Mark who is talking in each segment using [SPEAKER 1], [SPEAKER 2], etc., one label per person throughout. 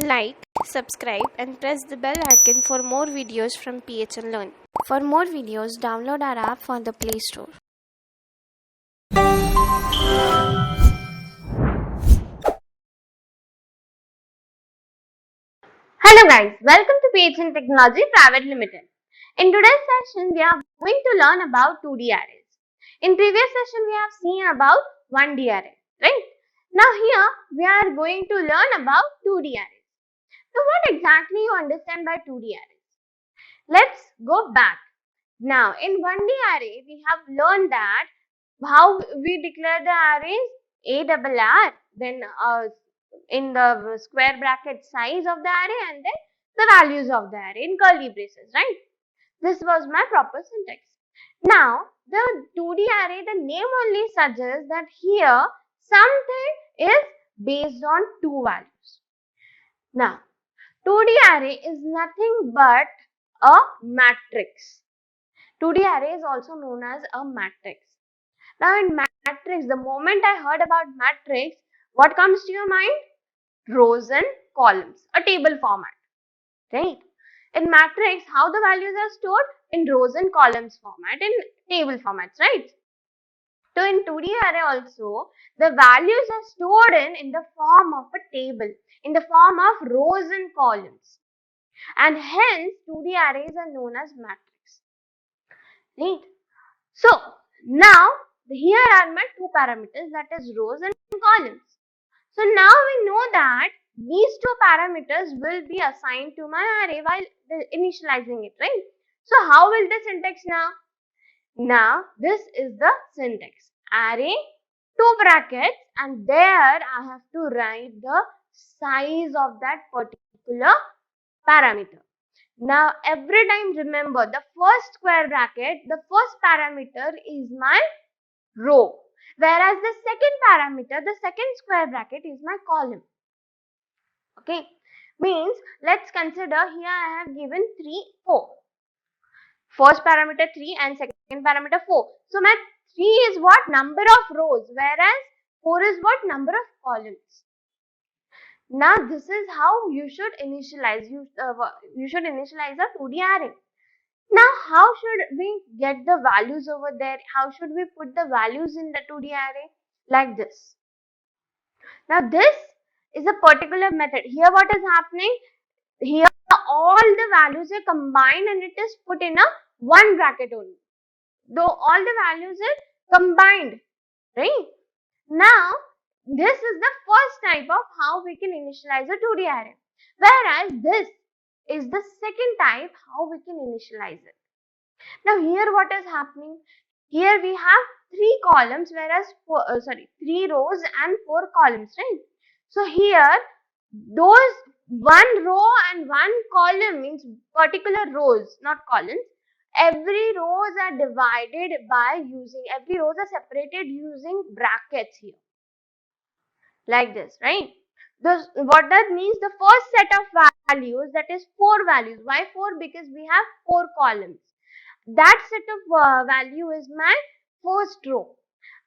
[SPEAKER 1] Like, subscribe and press the bell icon for more videos from PHN Learn. For more videos, download our app from the Play Store.
[SPEAKER 2] Hello guys, welcome to PHN Technology Private Limited. In today's session, we are going to learn about 2D arrays. In previous session, we have seen about 1D array, right? Now here, we are going to learn about 2D arrays. So what exactly you understand by 2D arrays? Let's go back. Now in 1D array, we have learned that how we declare the arrays ARR, then in the square bracket size of the array and then the values of the array in curly braces, right? This was my proper syntax. Now the 2D array, the name only suggests that here something is based on two values. Now 2D array is nothing but a matrix. 2D array is also known as a matrix. Now in matrix, the moment I heard about matrix, what comes to your mind? Rows and columns, a table format, right? In matrix, how the values are stored? In rows and columns format, in table formats, right? So in 2D array also, the values are stored in the form of a table, in the form of rows and columns. And hence, 2D arrays are known as matrix, right? So now, here are my two parameters, that is rows and columns. So now we know that these two parameters will be assigned to my array while initializing it, right? So how will the syntax now? Now this is the syntax. Array, two brackets, and there I have to write the size of that particular parameter. Now every time remember, the first square bracket, the first parameter is my row, whereas the second parameter, the second square bracket is my column. Okay, means let's consider here I have given 3, 4. First parameter 3 and second parameter 4. So my 3 is what? Number of rows, whereas 4 is what? Number of columns. Now this is how you should initialize. You should initialize a 2D array. Now how should we get the values over there? How should we put the values in the 2D array? Like this. Now this is a particular method. Here what is happening? Here all the values are combined and it is put in a one bracket only. Though all the values are combined, right? Now this is the first type of how we can initialize a 2D array. Whereas this is the second type how we can initialize it. Now here what is happening? Here we have 3 columns, whereas 3 rows and 4 columns, right? So here those one row and one column means particular rows, not columns. Every rows are divided by using, every rows are separated using brackets here. Like this, right? What that means, the first set of values, that is 4 values. Why 4? Because we have 4 columns. That set of value is my first row,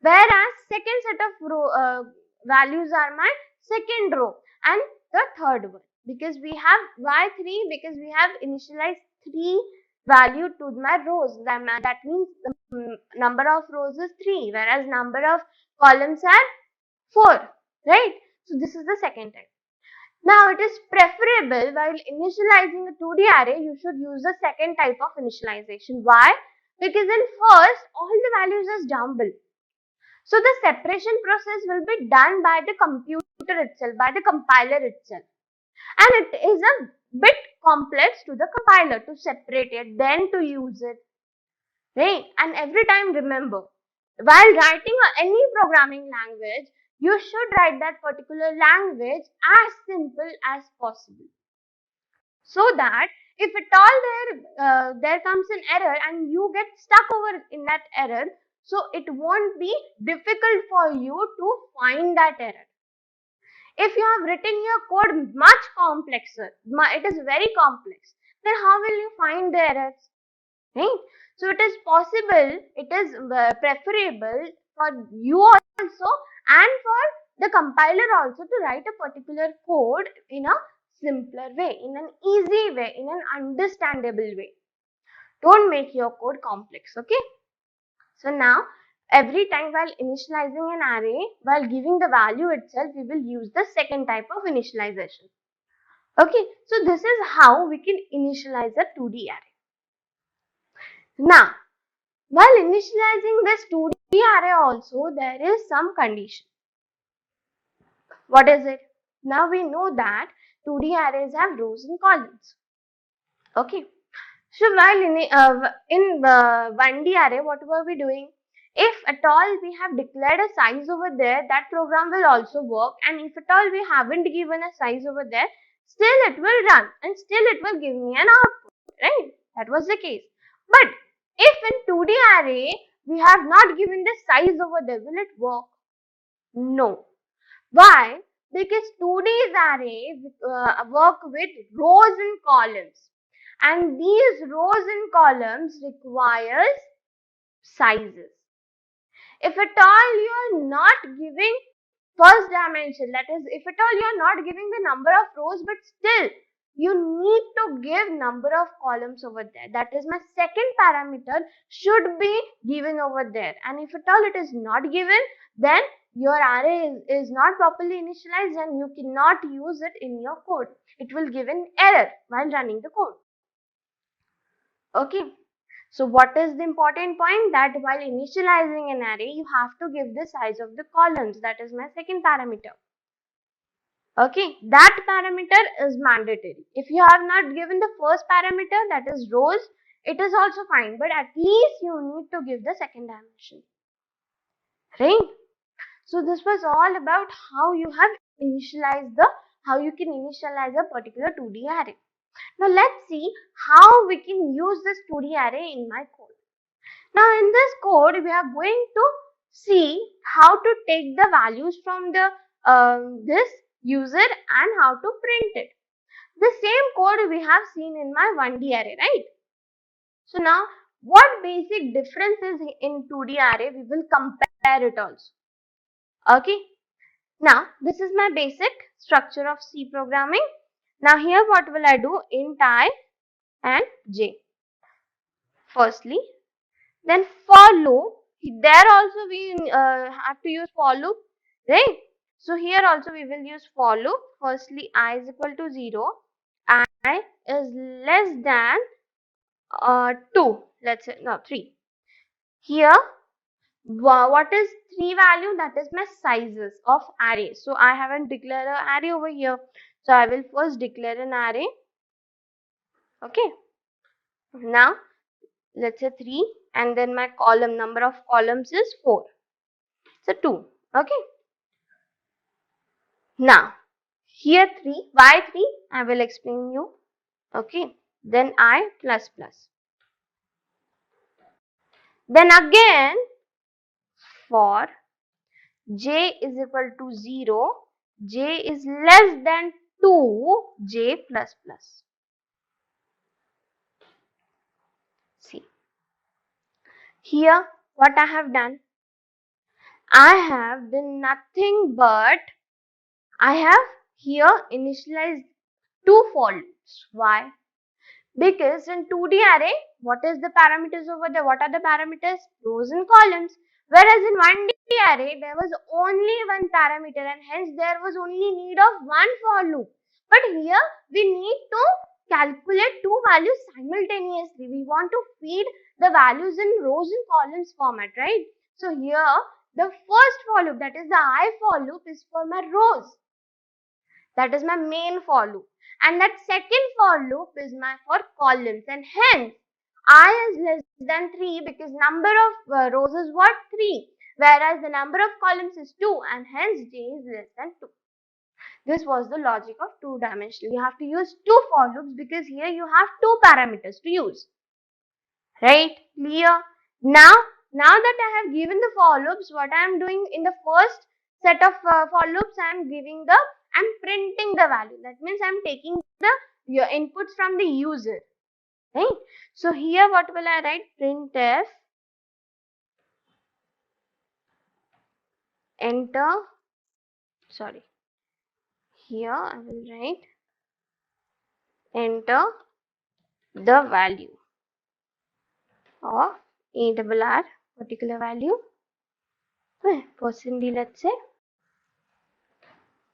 [SPEAKER 2] whereas second set of values are my second row and the third one, because we have why 3, because we have initialized 3 value to my rows. That means the number of rows is 3, whereas number of columns are 4, right? So this is the second type. Now it is preferable while initializing a 2D array, you should use the second type of initialization. Why? Because in first all the values is jumbled. So the separation process will be done by the computer itself, by the compiler itself. And it is a bit complex to the compiler to separate it, then to use it. Right? And every time remember, while writing any programming language, you should write that particular language as simple as possible, so that if at all there comes an error and you get stuck over in that error, so it won't be difficult for you to find that error. If you have written your code much complexer, it is very complex, then how will you find the errors? Right? So it is possible, it is preferable for you also and for the compiler also to write a particular code in a simpler way, in an easy way, in an understandable way. Don't make your code complex, okay? So now, every time while initializing an array, while giving the value itself, we will use the second type of initialization. Okay, so this is how we can initialize a 2D array. Now, while initializing this 2D array also, there is some condition. What is it? Now we know that 2D arrays have rows and columns. Okay. So while in 1D array, what were we doing? If at all we have declared a size over there, that program will also work. And if at all we haven't given a size over there, still it will run and still it will give me an output, right? That was the case. But if in 2D array, we have not given the size over there, will it work? No. Why? Because 2D array work with rows and columns. And these rows and columns requires sizes. If at all you are not giving first dimension, that is, if at all you are not giving the number of rows, but still you need to give number of columns over there. That is, my second parameter should be given over there. And if at all it is not given, then your array is not properly initialized and you cannot use it in your code. It will give an error while running the code. Okay. So what is the important point? That while initializing an array, you have to give the size of the columns. That is my second parameter. Okay, that parameter is mandatory. If you have not given the first parameter, that is rows, it is also fine. But at least you need to give the second dimension. Right? So this was all about how you can initialize a particular 2D array. Now let's see how we can use this 2D array in my code. Now in this code, we are going to see how to take the values from the this user and how to print it. The same code we have seen in my 1D array, right? So now what basic difference is in 2D array, we will compare it also. Okay. Now this is my basic structure of C programming. Now here what will I do? Int I and j. Firstly, then for loop, there also we have to use for loop, right? So here also we will use for loop. Firstly, I is equal to 0, I is less than 2, let's say, no, 3. Here, what is 3 value? That is my sizes of array. So I haven't declared an array over here. So I will first declare an array. Okay. Now, let's say 3, and then my column number of columns is 4. So 2. Okay. Now, here 3. Why 3? I will explain you. Okay. Then I plus plus. Then again, for j is equal to 0, j is less than 2, j plus plus. See. Here, what I have done? I have done nothing but I have here initialized 2 for loops. Why? Because in 2D array, what is the parameters over there? What are the parameters? Rows and columns. Whereas in 1D array, there was only one parameter and hence there was only need of one for loop. But here, we need to calculate two values simultaneously. We want to feed the values in rows and columns format, right? So here, the first for loop, that is the I for loop, is for my rows. That is my main for loop. And that second for loop is my for columns, and hence I is less than 3 because number of rows is what? 3, whereas the number of columns is 2 and hence j is less than 2. This was the logic of two dimensional. You have to use two for loops because here you have two parameters to use. Right? Clear? Now that I have given the for loops, what I am doing in the first set of for loops, I am printing the value. That means I am taking your inputs from the user. Right? So here what will I write? Printf enter. Sorry. Here I will write enter the value of ARR particular value, %d, let's say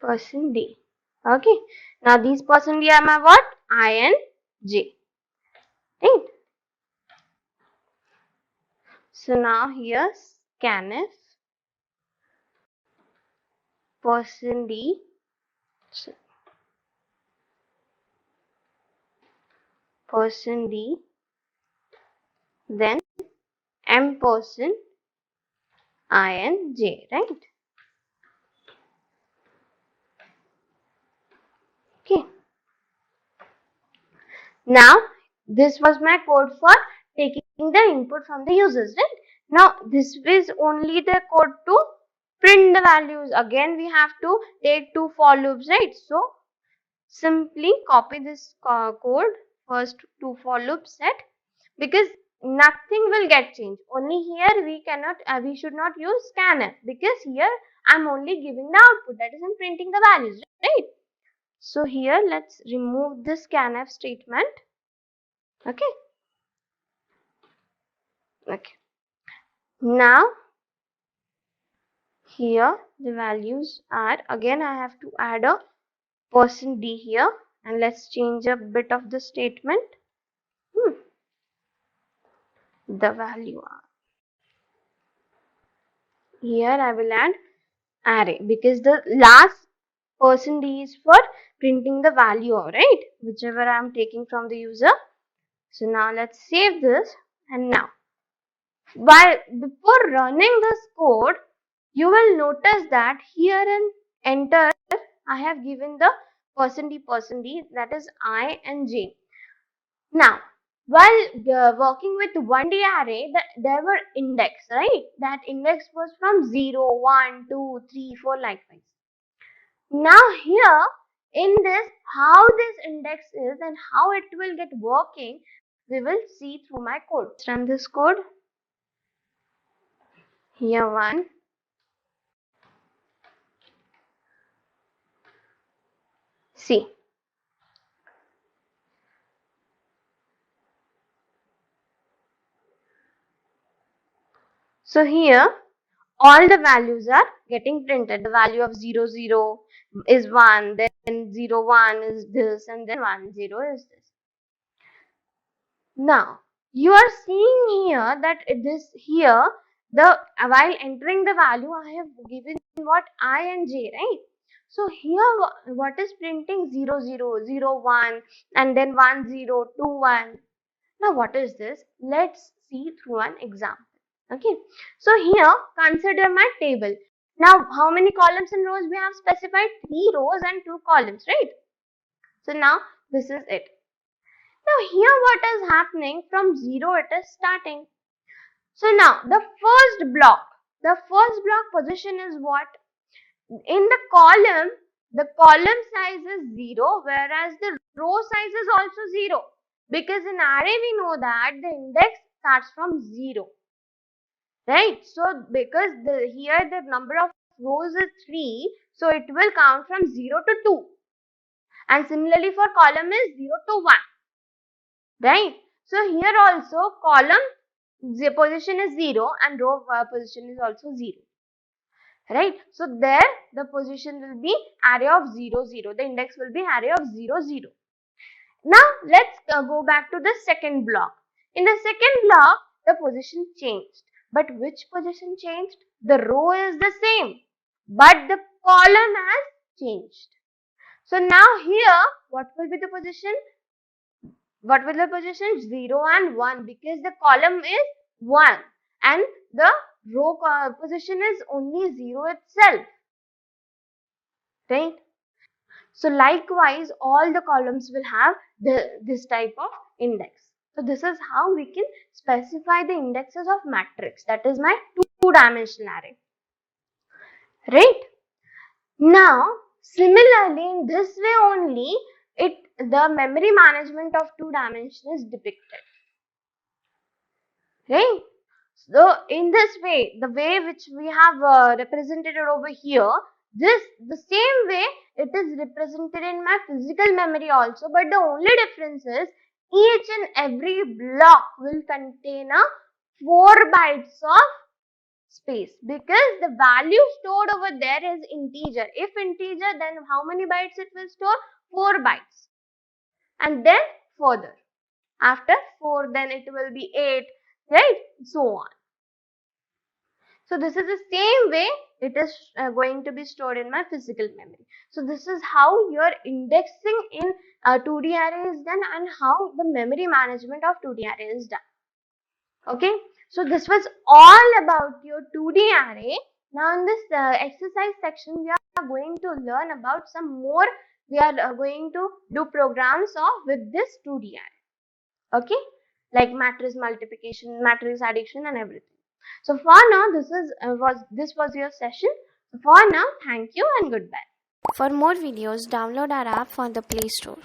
[SPEAKER 2] %d. Okay, now these %d are my what? I and j, right? So now here scanf %d, %d, then m % I and j, right? Okay. Now this was my code for taking the input from the users, right? Now this is only the code to print the values. Again we have to take 2 for loops, right? So simply copy this code, first 2 for loop set, because nothing will get changed. Only here we cannot, we should not use scanf, because here I'm only giving the output, that is I'm printing the values, right? So here let's remove this scanf statement. Okay. Okay. Now here the values are, again I have to add a %d here, and let's change a bit of the statement. The value are, here I will add array, because the last %d is for printing the value, right? Whichever I am taking from the user. So now let's save this, and now while before running this code, you will notice that here in enter I have given the %d, that is I and j. Now while working with 1D array, there were index, right? That index was from 0, 1, 2, 3, 4, likewise. Now here in this, how this index is and how it will get working, we will see through my code. Let's run this code. Here 1. See. So here all the values are getting printed. The value of 0, 0 is 1, then 0, 1 is this, and then 1, 0 is this. Now you are seeing here that this here, the while entering the value I have given what I and j, right? So here what is printing? 0, 0, 0, 1, and then 1, 0, 2, 1. Now what is this? Let's see through an example. Okay, so here consider my table. Now how many columns and rows we have specified? 3 rows and 2 columns, right? So now this is it. Now here what is happening? From 0 it is starting. So now the first block position is what? In the column size is 0, whereas the row size is also 0. Because in array we know that the index starts from 0. Right? So because here the number of rows is 3, so it will count from 0 to 2. And similarly for column is 0 to 1. Right? So here also column position is 0 and row position is also 0. Right? So there the position will be array of 0, 0. The index will be array of 0, 0. Now let's go back to the second block. In the second block the position changed. But which position changed? The row is the same, but the column has changed. So now here what will be the position? What will the position? 0 and 1, because the column is 1 and the row position is only 0 itself. Right? So likewise all the columns will have this type of index. So this is how we can specify the indexes of matrix, that is my two-dimensional array. Right? Now similarly in this way only the memory management of 2 dimension is depicted. Right? So in this way, the way which we have represented it over here, the same way it is represented in my physical memory also, but the only difference is each and every block will contain a 4 bytes of space, because the value stored over there is integer. If integer, then how many bytes it will store? 4 bytes. And then further, after 4, then it will be 8, right? So on. So this is the same way it is going to be stored in my physical memory. So this is how your indexing in 2D array is done, and how the memory management of 2D array is done. Okay, so this was all about your 2D array. Now in this exercise section, we are going to learn about some more. We are going to do programs with this 2D array. Okay, like matrix multiplication, matrix addition, and everything. So for now, this was your session. So for now, thank you and goodbye.
[SPEAKER 1] For more videos, download our app from the Play Store.